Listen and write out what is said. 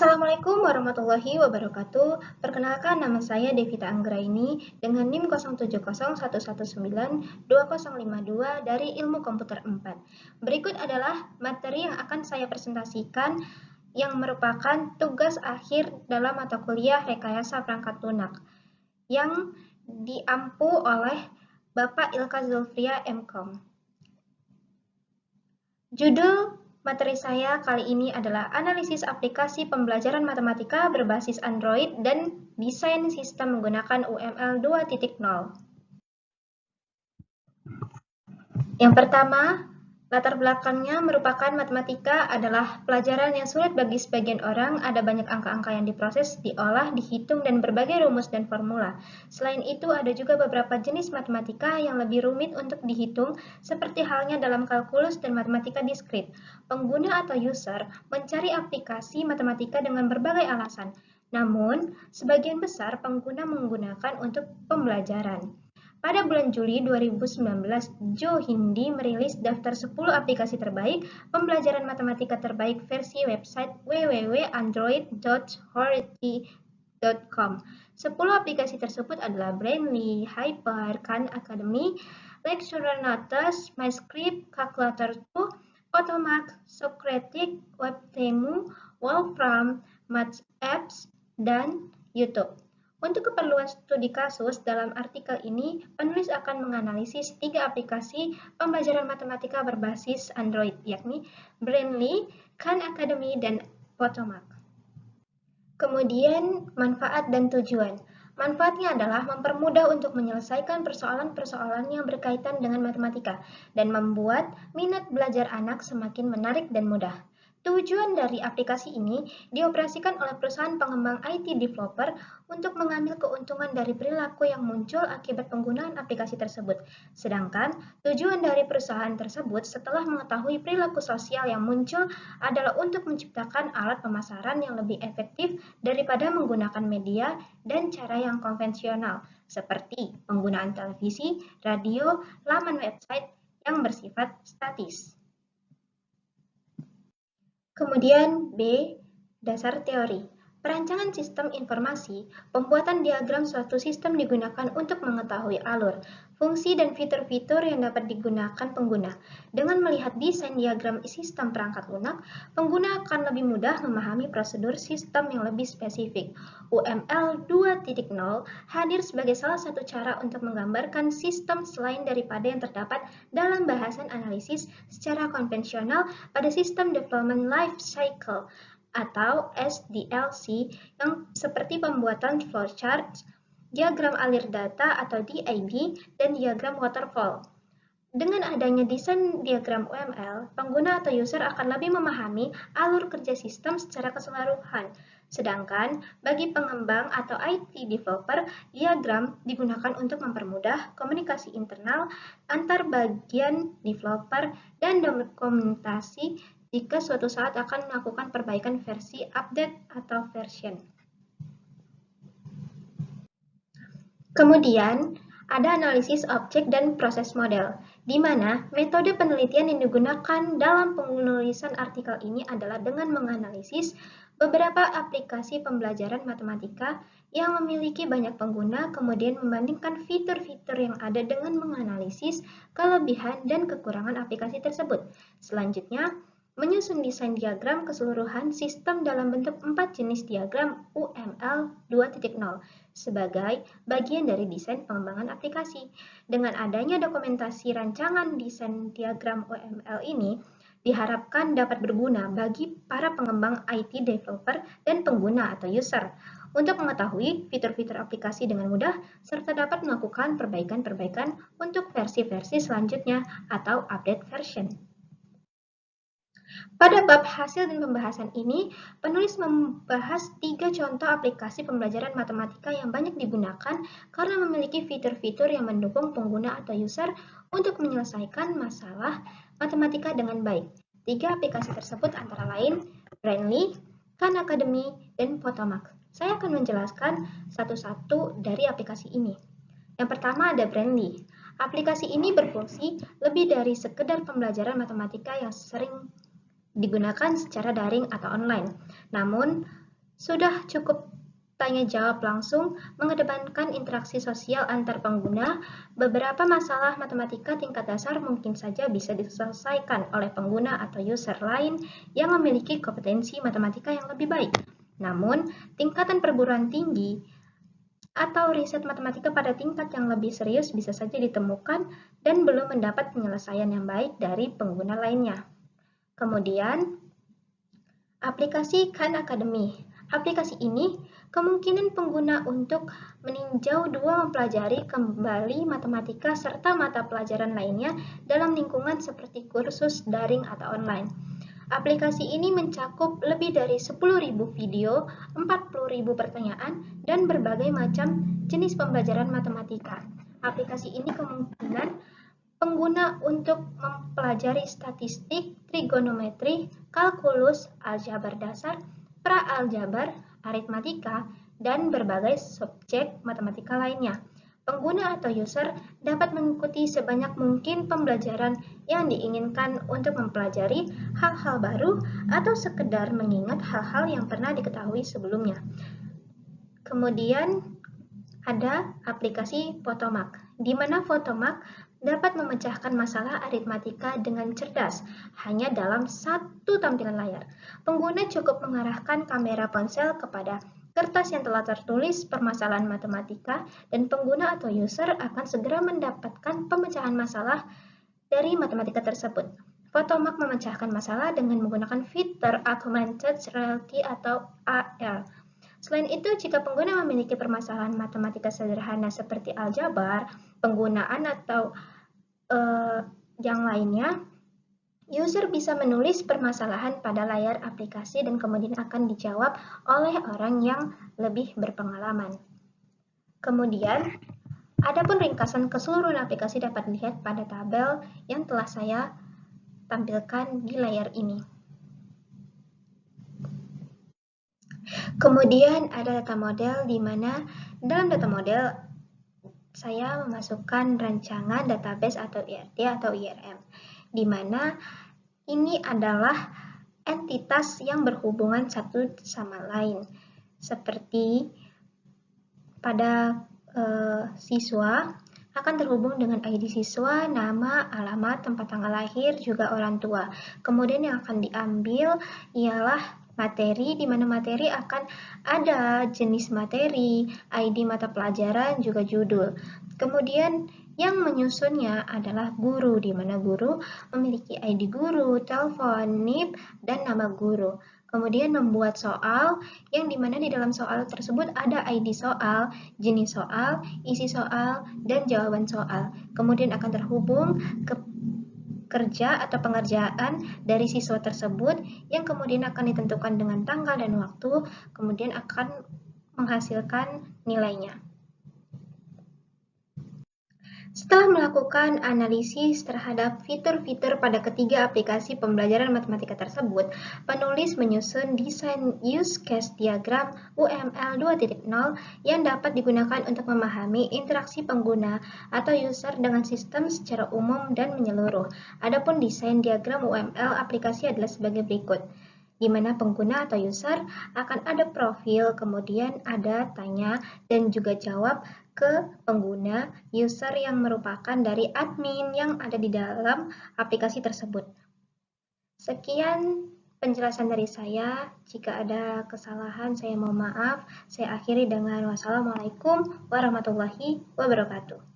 Assalamualaikum warahmatullahi wabarakatuh. Perkenalkan, nama saya Devita Anggraini dengan NIM 0701192052 dari Ilmu Komputer 4. Berikut adalah materi yang akan saya presentasikan yang merupakan tugas akhir dalam mata kuliah Rekayasa Perangkat Lunak yang diampu oleh Bapak Ilka Zulfria MKom. Judul materi saya kali ini adalah analisis aplikasi pembelajaran matematika berbasis Android dan desain sistem menggunakan UML 2.0. Yang pertama, latar belakangnya merupakan matematika adalah pelajaran yang sulit bagi sebagian orang, ada banyak angka-angka yang diproses, diolah, dihitung, dan berbagai rumus dan formula. Selain itu, ada juga beberapa jenis matematika yang lebih rumit untuk dihitung, seperti halnya dalam kalkulus dan matematika diskrit. Pengguna atau user mencari aplikasi matematika dengan berbagai alasan, namun sebagian besar pengguna menggunakan untuk pembelajaran. Pada bulan Juli 2019, Joe Hindi merilis daftar 10 aplikasi terbaik pembelajaran matematika terbaik versi website www.android.hority.com. 10 aplikasi tersebut adalah Brainly, Hyper, Khan Academy, Lecturer Notes, MyScript, Calculator 2, Potomac, Socratic, Webtemu, Wolfram, Math Apps, dan YouTube. Untuk keperluan studi kasus, dalam artikel ini, penulis akan menganalisis 3 aplikasi pembelajaran matematika berbasis Android, yakni Brainly, Khan Academy, dan Potomac. Kemudian, manfaat dan tujuan. Manfaatnya adalah mempermudah untuk menyelesaikan persoalan-persoalan yang berkaitan dengan matematika dan membuat minat belajar anak semakin menarik dan mudah. Tujuan dari aplikasi ini dioperasikan oleh perusahaan pengembang IT developer untuk mengambil keuntungan dari perilaku yang muncul akibat penggunaan aplikasi tersebut. Sedangkan tujuan dari perusahaan tersebut setelah mengetahui perilaku sosial yang muncul adalah untuk menciptakan alat pemasaran yang lebih efektif daripada menggunakan media dan cara yang konvensional, seperti penggunaan televisi, radio, laman website yang bersifat statis. Kemudian B. Dasar teori. Perancangan sistem informasi, pembuatan diagram suatu sistem digunakan untuk mengetahui alur, fungsi, dan fitur-fitur yang dapat digunakan pengguna. Dengan melihat desain diagram sistem perangkat lunak, pengguna akan lebih mudah memahami prosedur sistem yang lebih spesifik. UML 2.0 hadir sebagai salah satu cara untuk menggambarkan sistem selain daripada yang terdapat dalam bahasan analisis secara konvensional pada sistem development life cycle atau SDLC yang seperti pembuatan flowchart, diagram alir data atau DID, dan diagram waterfall. Dengan adanya desain diagram UML, pengguna atau user akan lebih memahami alur kerja sistem secara keseluruhan. Sedangkan bagi pengembang atau IT developer, diagram digunakan untuk mempermudah komunikasi internal antar bagian developer dan dokumentasi jika suatu saat akan melakukan perbaikan versi update atau version. Kemudian, ada analisis objek dan proses model, di mana metode penelitian yang digunakan dalam penulisan artikel ini adalah dengan menganalisis beberapa aplikasi pembelajaran matematika yang memiliki banyak pengguna, kemudian membandingkan fitur-fitur yang ada dengan menganalisis kelebihan dan kekurangan aplikasi tersebut. Selanjutnya, menyusun desain diagram keseluruhan sistem dalam bentuk 4 jenis diagram UML 2.0 sebagai bagian dari desain pengembangan aplikasi. Dengan adanya dokumentasi rancangan desain diagram UML ini, diharapkan dapat berguna bagi para pengembang IT developer dan pengguna atau user untuk mengetahui fitur-fitur aplikasi dengan mudah serta dapat melakukan perbaikan-perbaikan untuk versi-versi selanjutnya atau update version. Pada bab hasil dan pembahasan ini, penulis membahas 3 contoh aplikasi pembelajaran matematika yang banyak digunakan karena memiliki fitur-fitur yang mendukung pengguna atau user untuk menyelesaikan masalah matematika dengan baik. 3 aplikasi tersebut antara lain Brainly, Khan Academy, dan Potomac. Saya akan menjelaskan satu-satu dari aplikasi ini. Yang pertama ada Brainly. Aplikasi ini berfungsi lebih dari sekedar pembelajaran matematika yang sering digunakan secara daring atau online. Namun, Sudah cukup tanya jawab langsung, mengedepankan interaksi sosial antar pengguna. Beberapa masalah matematika tingkat dasar mungkin saja bisa diselesaikan oleh pengguna atau user lain yang memiliki kompetensi matematika yang lebih baik. Namun, tingkatan perguruan tinggi atau riset matematika pada tingkat yang lebih serius bisa saja ditemukan dan belum mendapat penyelesaian yang baik dari pengguna lainnya. Kemudian, aplikasi Khan Academy. Aplikasi ini kemungkinan pengguna untuk meninjau dua mempelajari kembali matematika serta mata pelajaran lainnya dalam lingkungan seperti kursus daring atau online. Aplikasi ini mencakup lebih dari 10.000 video, 40.000 pertanyaan, dan berbagai macam jenis pembelajaran matematika. Aplikasi ini kemungkinan pengguna untuk mempelajari statistik, trigonometri, kalkulus, aljabar dasar, pra-aljabar, aritmatika, dan berbagai subjek matematika lainnya. Pengguna atau user dapat mengikuti sebanyak mungkin pembelajaran yang diinginkan untuk mempelajari hal-hal baru atau sekedar mengingat hal-hal yang pernah diketahui sebelumnya. Kemudian ada aplikasi Photomac, di mana Photomac dapat memecahkan masalah aritmatika dengan cerdas hanya dalam satu tampilan layar. Pengguna cukup mengarahkan kamera ponsel kepada kertas yang telah tertulis permasalahan matematika dan pengguna atau user akan segera mendapatkan pemecahan masalah dari matematika tersebut. Photomac memecahkan masalah dengan menggunakan fitur Augmented Reality atau AR. Selain itu, jika pengguna memiliki permasalahan matematika sederhana seperti aljabar, penggunaan atau yang lainnya, user bisa menulis permasalahan pada layar aplikasi dan kemudian akan dijawab oleh orang yang lebih berpengalaman. Kemudian, adapun ringkasan keseluruhan aplikasi dapat dilihat pada tabel yang telah saya tampilkan di layar ini. Kemudian ada data model di mana dalam data model saya memasukkan rancangan database atau IRD atau IRM, di mana ini adalah entitas yang berhubungan satu sama lain, seperti pada siswa akan terhubung dengan ID siswa, nama, alamat, tempat tanggal lahir, juga orang tua. Kemudian yang akan diambil ialah materi, di mana materi akan ada jenis materi, ID mata pelajaran, juga judul. Kemudian yang menyusunnya adalah guru, di mana guru memiliki ID guru, telepon, NIP, dan nama guru. Kemudian membuat soal, yang dimana di dalam soal tersebut ada ID soal, jenis soal, isi soal, dan jawaban soal. Kemudian akan terhubung ke kerja atau pengerjaan dari siswa tersebut yang kemudian akan ditentukan dengan tanggal dan waktu, kemudian akan menghasilkan nilainya. Setelah melakukan analisis terhadap fitur-fitur pada ketiga aplikasi pembelajaran matematika tersebut, penulis menyusun desain use case diagram UML 2.0 yang dapat digunakan untuk memahami interaksi pengguna atau user dengan sistem secara umum dan menyeluruh. Adapun desain diagram UML aplikasi adalah sebagai berikut, di mana pengguna atau user akan ada profil, kemudian ada tanya dan juga jawab ke pengguna user yang merupakan dari admin yang ada di dalam aplikasi tersebut. Sekian penjelasan dari saya. Jika ada kesalahan, saya mohon maaf. Saya akhiri dengan wassalamualaikum warahmatullahi wabarakatuh.